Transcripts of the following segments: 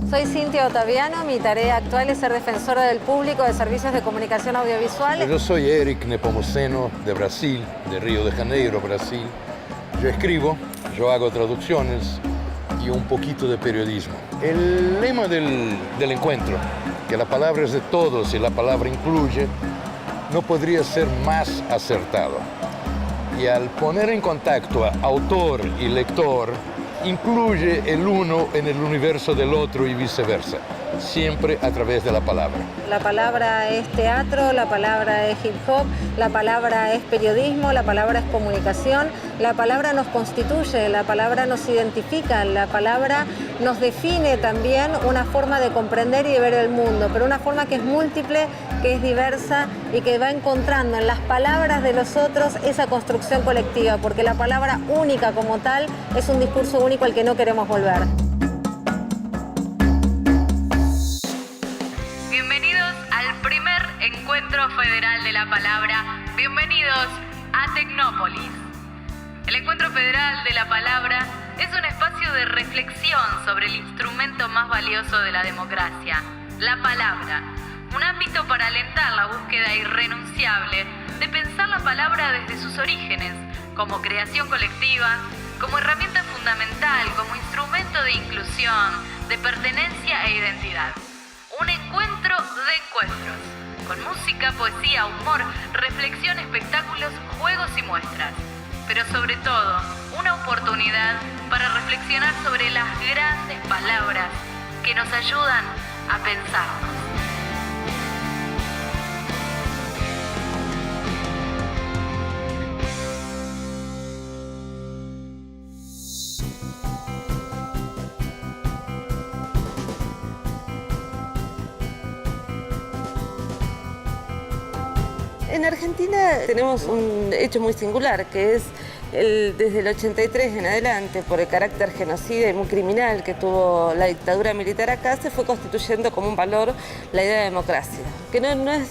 Soy Cintia Ottaviano, mi tarea actual es ser defensora del público de servicios de comunicación audiovisual. Yo soy Eric Nepomuceno, de Brasil, de Río de Janeiro, Brasil. Yo escribo, yo hago traducciones y un poquito de periodismo. El lema del encuentro, que la palabra es de todos y la palabra incluye, no podría ser más acertado. Y al poner en contacto a autor y lector, incluye el uno en el universo del otro y viceversa, siempre a través de la palabra. La palabra es teatro, la palabra es hip hop, la palabra es periodismo, la palabra es comunicación, la palabra nos constituye, la palabra nos identifica, la palabra nos define también una forma de comprender y de ver el mundo, pero una forma que es múltiple, que es diversa y que va encontrando en las palabras de los otros esa construcción colectiva, porque la palabra única como tal es un discurso único al que no queremos volver. Bienvenidos al primer Encuentro Federal de la Palabra. Bienvenidos a Tecnópolis. El Encuentro Federal de la Palabra es un espacio de reflexión sobre el instrumento más valioso de la democracia, la palabra. Un ámbito para alentar la búsqueda irrenunciable de pensar la palabra desde sus orígenes, como creación colectiva, como herramienta fundamental, como instrumento de inclusión, de pertenencia e identidad. Un encuentro de encuentros, con música, poesía, humor, reflexión, espectáculos, juegos y muestras. Pero sobre todo, una oportunidad para reflexionar sobre las grandes palabras que nos ayudan a pensarnos. En Argentina tenemos un hecho muy singular, que es desde el 83 en adelante, por el carácter genocida y muy criminal que tuvo la dictadura militar acá, se fue constituyendo como un valor la idea de democracia, que no es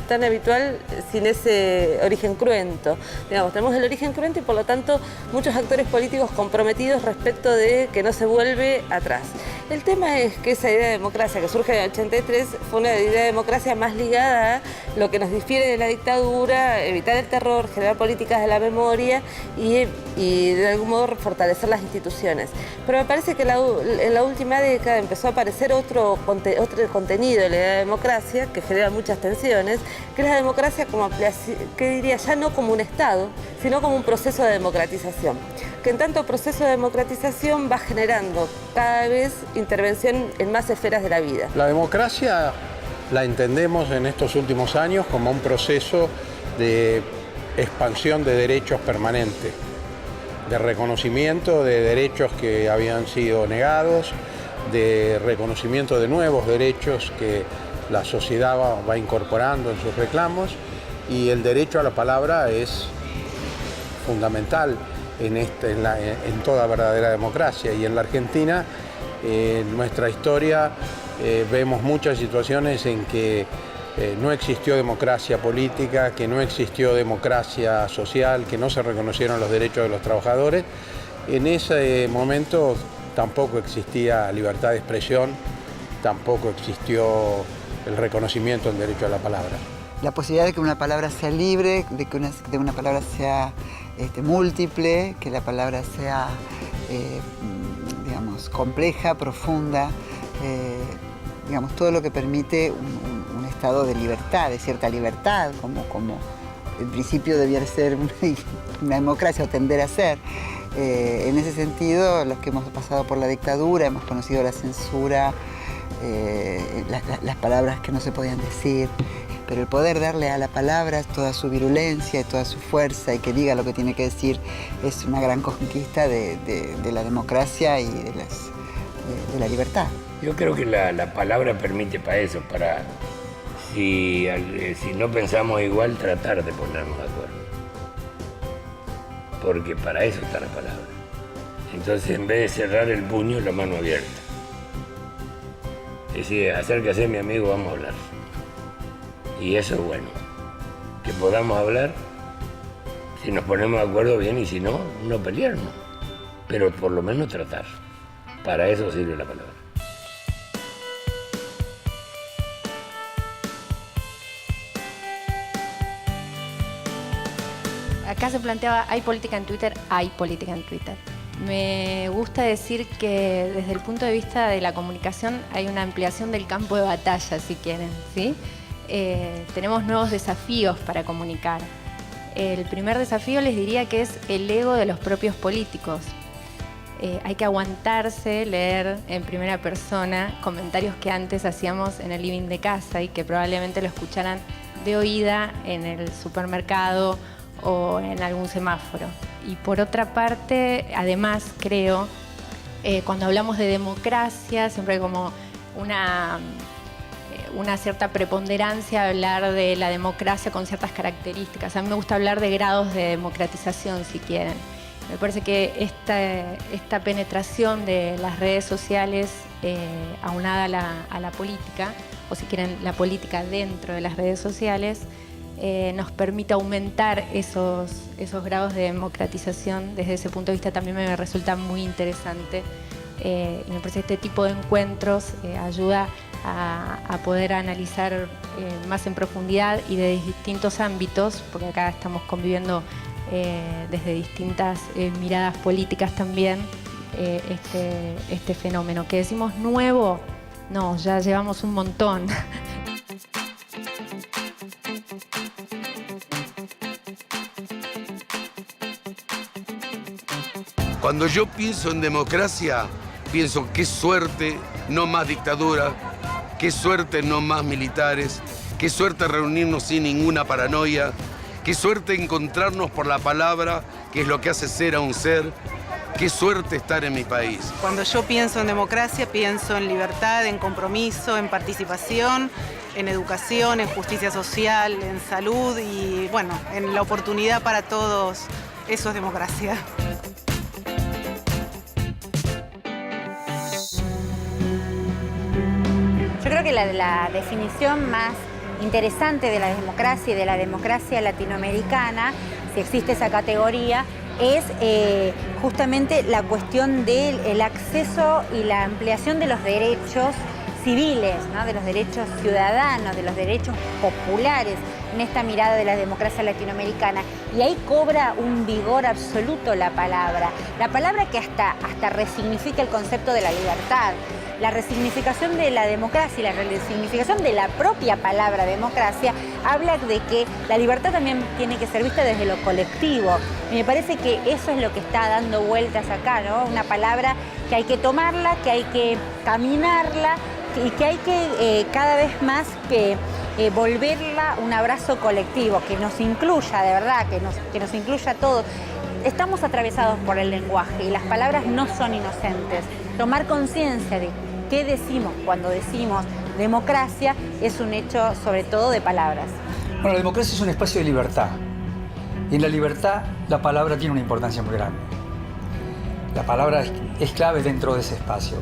tan habitual sin ese origen cruento. Digamos, tenemos el origen cruento y por lo tanto muchos actores políticos comprometidos respecto de que no se vuelve atrás. El tema es que esa idea de democracia que surge en el 83 fue una idea de democracia más ligada a lo que nos difiere de la dictadura, evitar el terror, generar políticas de la memoria y de algún modo fortalecer las instituciones. Pero me parece que en la última década empezó a aparecer otro contenido de la idea de democracia que genera muchas tensiones, que es la democracia como, que diría, ya no como un Estado, sino como un proceso de democratización. Que en tanto proceso de democratización va generando cada vez intervención en más esferas de la vida. La democracia la entendemos en estos últimos años como un proceso de expansión de derechos permanente, de reconocimiento de derechos que habían sido negados, de reconocimiento de nuevos derechos que la sociedad va incorporando en sus reclamos, y el derecho a la palabra es fundamental en toda verdadera democracia. Y en la Argentina, en nuestra historia, vemos muchas situaciones en que no existió democracia política, que no existió democracia social, que no se reconocieron los derechos de los trabajadores. En ese momento tampoco existía libertad de expresión, tampoco existió el reconocimiento del derecho a la palabra. La posibilidad de que una palabra sea libre, de que una palabra sea múltiple, que la palabra sea, digamos, compleja, profunda, digamos, todo lo que permite un estado de libertad, de cierta libertad, como en principio debiera ser una democracia o tender a ser. En ese sentido, los que hemos pasado por la dictadura, hemos conocido la censura, las palabras que no se podían decir, pero el poder darle a la palabra toda su virulencia y toda su fuerza y que diga lo que tiene que decir es una gran conquista de la democracia y de la libertad. Yo creo que la palabra permite para eso, para si no pensamos igual, tratar de ponernos de acuerdo. Porque para eso está la palabra. Entonces, en vez de cerrar el puño, la mano abierta. Es decir, acércase mi amigo, vamos a hablar. Y eso es bueno, que podamos hablar, si nos ponemos de acuerdo bien y si no, no pelearnos, pero por lo menos tratar. Para eso sirve la palabra. acá se planteaba, ¿hay política en Twitter? Hay política en Twitter. Me gusta decir que desde el punto de vista de la comunicación hay una ampliación del campo de batalla, si quieren, ¿sí? Tenemos nuevos desafíos para comunicar. El primer desafío les diría que es el ego de los propios políticos. Hay que aguantarse leer en primera persona comentarios que antes hacíamos en el living de casa y que probablemente lo escucharan de oída en el supermercado o en algún semáforo. Y por otra parte, además creo, cuando hablamos de democracia, siempre hay como una cierta preponderancia hablar de la democracia con ciertas características. A mí me gusta hablar de grados de democratización, si quieren. Me parece que esta penetración de las redes sociales aunada a la política, o si quieren la política dentro de las redes sociales, nos permite aumentar esos grados de democratización. Desde ese punto de vista también me resulta muy interesante. Y me parece que este tipo de encuentros ayuda a poder analizar más en profundidad y de distintos ámbitos, porque acá estamos conviviendo desde distintas miradas políticas también, este fenómeno. ¿Que decimos nuevo? No, ya llevamos un montón. Cuando yo pienso en democracia, pienso qué suerte, no más dictadura, qué suerte, no más militares, qué suerte reunirnos sin ninguna paranoia, qué suerte encontrarnos por la palabra, que es lo que hace ser a un ser, qué suerte estar en mi país. Cuando yo pienso en democracia, pienso en libertad, en compromiso, en participación, en educación, en justicia social, en salud y, bueno, en la oportunidad para todos. Eso es democracia. Yo creo que la definición más interesante de la democracia y de la democracia latinoamericana, si existe esa categoría, es justamente la cuestión del acceso y la ampliación de los derechos civiles, ¿no? De los derechos ciudadanos, de los derechos populares en esta mirada de la democracia latinoamericana. Y ahí cobra un vigor absoluto la palabra que hasta resignifica el concepto de la libertad. La resignificación de la democracia y la resignificación de la propia palabra democracia habla de que la libertad también tiene que ser vista desde lo colectivo. Y me parece que eso es lo que está dando vueltas acá, ¿no? Una palabra que hay que tomarla, que hay que caminarla y que hay que cada vez más que volverla un abrazo colectivo, que nos incluya de verdad, que nos incluya a todos. Estamos atravesados por el lenguaje y las palabras no son inocentes. Tomar conciencia de qué decimos cuando decimos democracia es un hecho sobre todo de palabras. Bueno, la democracia es un espacio de libertad. Y en la libertad la palabra tiene una importancia muy grande. La palabra es clave dentro de ese espacio.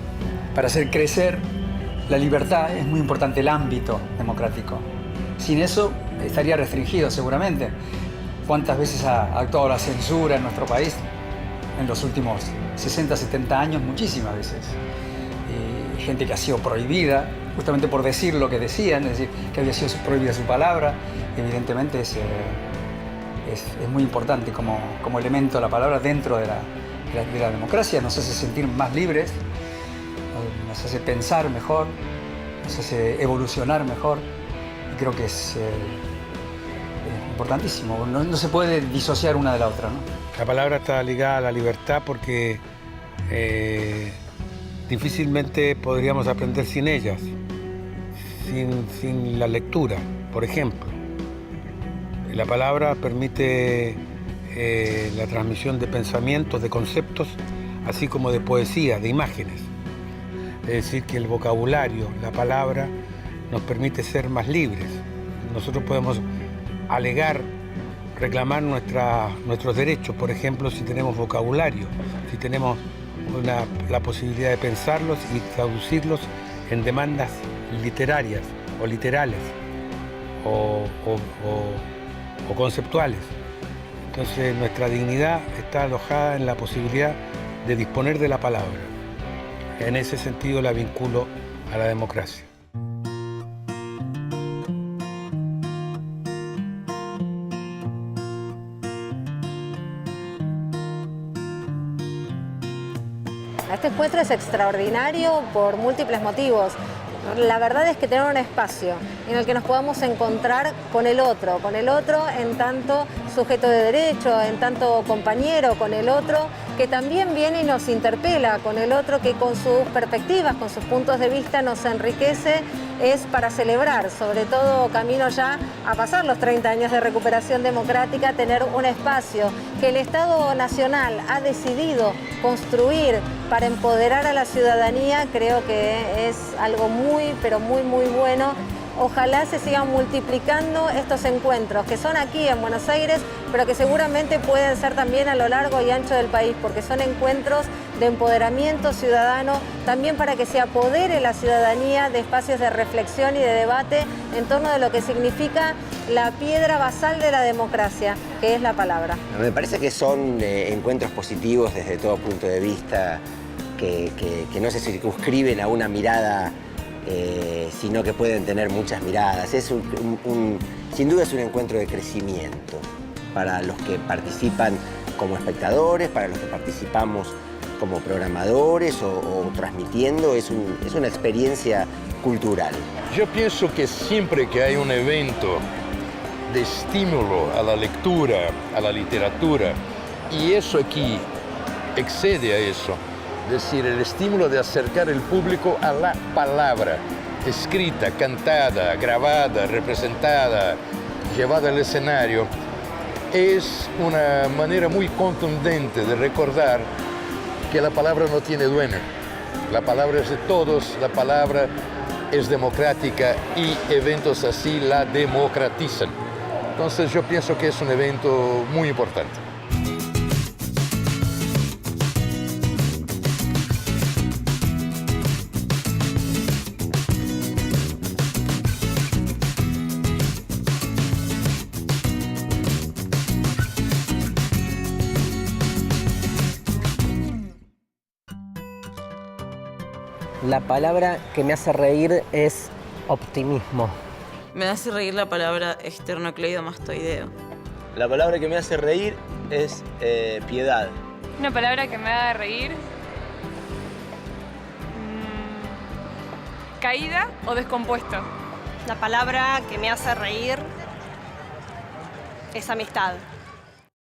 Para hacer crecer la libertad es muy importante el ámbito democrático. Sin eso estaría restringido seguramente. ¿Cuántas veces ha actuado la censura en nuestro país? En los últimos 60, 70 años, muchísimas veces. Gente que ha sido prohibida, justamente por decir lo que decían, es decir, que había sido prohibida su palabra. Evidentemente es muy importante como elemento la palabra dentro de la democracia. Nos hace sentir más libres, nos hace pensar mejor, nos hace evolucionar mejor. Y creo que es importantísimo. No se puede disociar una de la otra, ¿no? La palabra está ligada a la libertad porque difícilmente podríamos aprender sin ellas, sin la lectura, por ejemplo. La palabra permite la transmisión de pensamientos, de conceptos, así como de poesía, de imágenes. Es decir, que el vocabulario, la palabra, nos permite ser más libres. Nosotros podemos alegar, reclamar nuestros derechos, por ejemplo, si tenemos vocabulario, si tenemos la posibilidad de pensarlos y traducirlos en demandas literarias o literales o conceptuales. Entonces nuestra dignidad está alojada en la posibilidad de disponer de la palabra. En ese sentido la vinculo a la democracia. Este encuentro es extraordinario por múltiples motivos. La verdad es que tener un espacio en el que nos podamos encontrar con el otro en tanto sujeto de derecho, en tanto compañero, con el otro que también viene y nos interpela, con el otro que con sus perspectivas, con sus puntos de vista nos enriquece, es para celebrar, sobre todo camino ya a pasar los 30 años de recuperación democrática, tener un espacio que el Estado Nacional ha decidido construir para empoderar a la ciudadanía, creo que es algo muy, pero muy, muy bueno. Ojalá se sigan multiplicando estos encuentros que son aquí en Buenos Aires, pero que seguramente pueden ser también a lo largo y ancho del país, porque son encuentros de empoderamiento ciudadano, también para que se apodere la ciudadanía de espacios de reflexión y de debate en torno de lo que significa la piedra basal de la democracia, que es la palabra. Me parece que son encuentros positivos desde todo punto de vista, que no se circunscriben a una mirada, sino que pueden tener muchas miradas. Es sin duda es un encuentro de crecimiento para los que participan como espectadores, para los que participamos como programadores o transmitiendo. Es una experiencia cultural. Yo pienso que siempre que hay un evento de estímulo a la lectura, a la literatura, y eso aquí excede a eso, es decir, el estímulo de acercar el público a la palabra, escrita, cantada, grabada, representada, llevada al escenario, es una manera muy contundente de recordar que la palabra no tiene dueño. La palabra es de todos, la palabra es democrática y eventos así la democratizan. Entonces yo pienso que es un evento muy importante. La palabra que me hace reír es optimismo. Me hace reír la palabra esternocleidomastoideo. La palabra que me hace reír es piedad. Una palabra que me haga reír. Caída o descompuesto. La palabra que me hace reír es amistad.